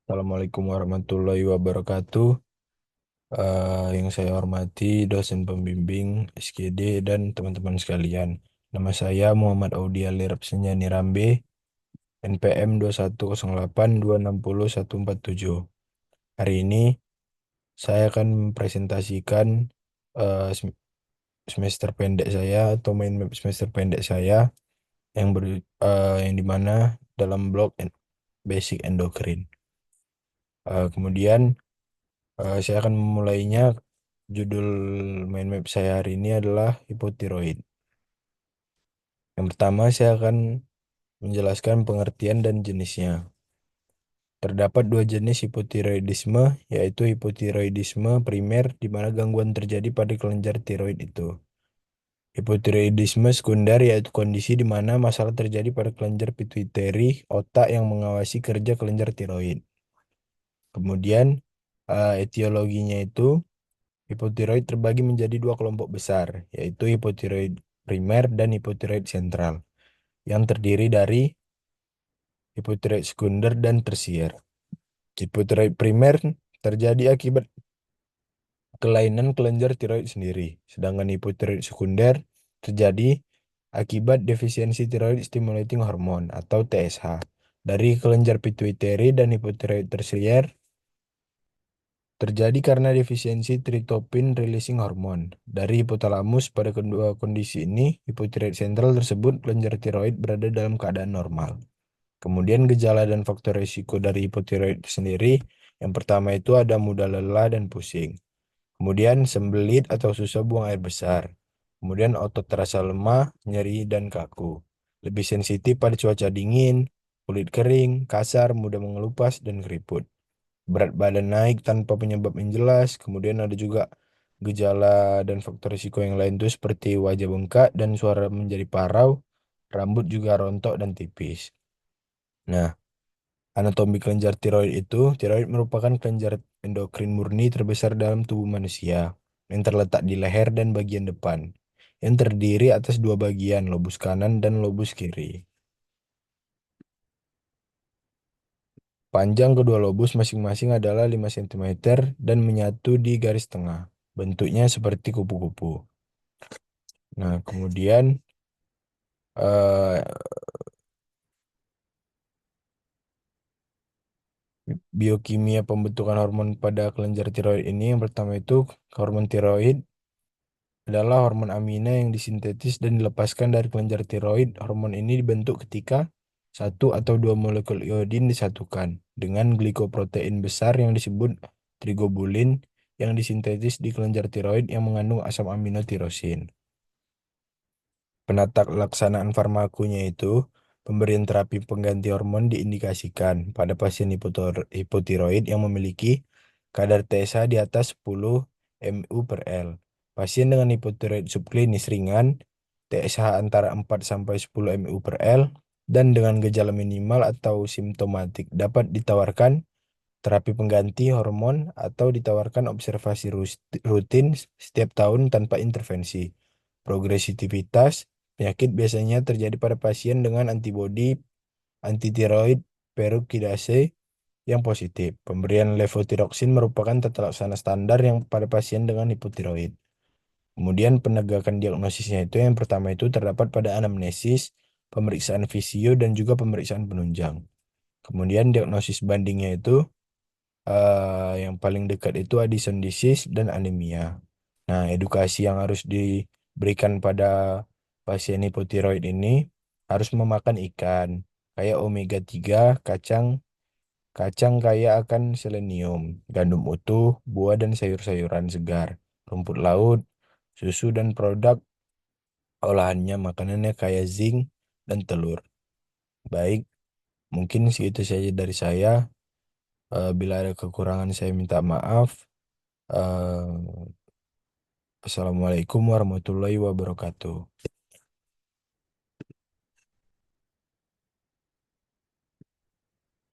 Assalamualaikum warahmatullahi wabarakatuh. Yang saya hormati dosen pembimbing SKD dan teman-teman sekalian. Nama saya Muhammad Audi Alirab Senyani Rambe, NPM 21082604147. Hari ini saya akan mempresentasikan eh, sem- semester pendek saya atau main map semester pendek saya yang dimana dalam blok Basic Endocrine. Kemudian saya akan memulainya. Judul mind map saya hari ini adalah hipotiroid. Yang pertama, saya akan menjelaskan pengertian dan jenisnya. Terdapat dua jenis hipotiroidisme, yaitu hipotiroidisme primer, di mana gangguan terjadi pada kelenjar tiroid itu. Hipotiroidisme sekunder, yaitu kondisi di mana masalah terjadi pada kelenjar pituitari, otak yang mengawasi kerja kelenjar tiroid. Kemudian, etiologinya itu hipotiroid terbagi menjadi dua kelompok besar, yaitu hipotiroid primer dan hipotiroid sentral, yang terdiri dari hipotiroid sekunder dan tersier. Hipotiroid primer terjadi akibat kelainan kelenjar tiroid sendiri, sedangkan hipotiroid sekunder terjadi akibat defisiensi tiroid stimulating hormone atau TSH dari kelenjar pituitari, dan hipotiroid tersier terjadi karena defisiensi tryptophan releasing hormone dari hipotalamus. Pada kedua kondisi ini, hipotiroid sentral tersebut kelenjar tiroid berada dalam keadaan normal. Kemudian gejala dan faktor risiko dari hipotiroid sendiri, yang pertama itu ada mudah lelah dan pusing. Kemudian sembelit atau susah buang air besar. Kemudian otot terasa lemah, nyeri, dan kaku. Lebih sensitif pada cuaca dingin, kulit kering, kasar, mudah mengelupas, dan keriput. Berat badan naik tanpa penyebab yang jelas. Kemudian ada juga gejala dan faktor risiko yang lain tuh seperti wajah bengkak dan suara menjadi parau, rambut juga rontok dan tipis. Nah, anatomi kelenjar tiroid itu, tiroid merupakan kelenjar endokrin murni terbesar dalam tubuh manusia yang terletak di leher dan bagian depan, yang terdiri atas dua bagian, lobus kanan dan lobus kiri. Panjang kedua lobus masing-masing adalah 5 cm dan menyatu di garis tengah. Bentuknya seperti kupu-kupu. Nah, kemudian eh, biokimia pembentukan hormon pada kelenjar tiroid ini, yang pertama itu hormon tiroid adalah hormon amina yang disintetis dan dilepaskan dari kelenjar tiroid. Hormon ini dibentuk ketika satu atau dua molekul iodin disatukan dengan glikoprotein besar yang disebut trigobulin, yang disintetis di kelenjar tiroid yang mengandung asam amino tirosin. Penata laksanaan farmakonya itu, pemberian terapi pengganti hormon diindikasikan pada pasien hipotiroid yang memiliki kadar TSH di atas 10 mU per L. Pasien dengan hipotiroid subklinis ringan, TSH antara 4 sampai 10 mU per L, dan dengan gejala minimal atau simptomatik dapat ditawarkan terapi pengganti hormon atau ditawarkan observasi rutin setiap tahun tanpa intervensi. Progresivitas penyakit biasanya terjadi pada pasien dengan antibodi antitiroid perukidase yang positif. Pemberian levotiroxin merupakan tata laksana standar yang pada pasien dengan hipotiroid. Kemudian penegakan diagnosisnya itu, yang pertama itu terdapat pada anamnesis, pemeriksaan visio, dan juga pemeriksaan penunjang. Kemudian diagnosis bandingnya itu, yang paling dekat itu Addison disease dan anemia. Nah, edukasi yang harus diberikan pada pasien hipotiroid ini, harus memakan ikan, kayak omega 3, kacang, kacang kaya akan selenium, gandum utuh, buah dan sayur-sayuran segar, rumput laut, susu dan produk olahannya, makanannya kayak zinc dan telur. Baik, mungkin segitu saja dari saya. Bila ada kekurangan saya minta maaf. Eh, Assalamualaikum warahmatullahi wabarakatuh.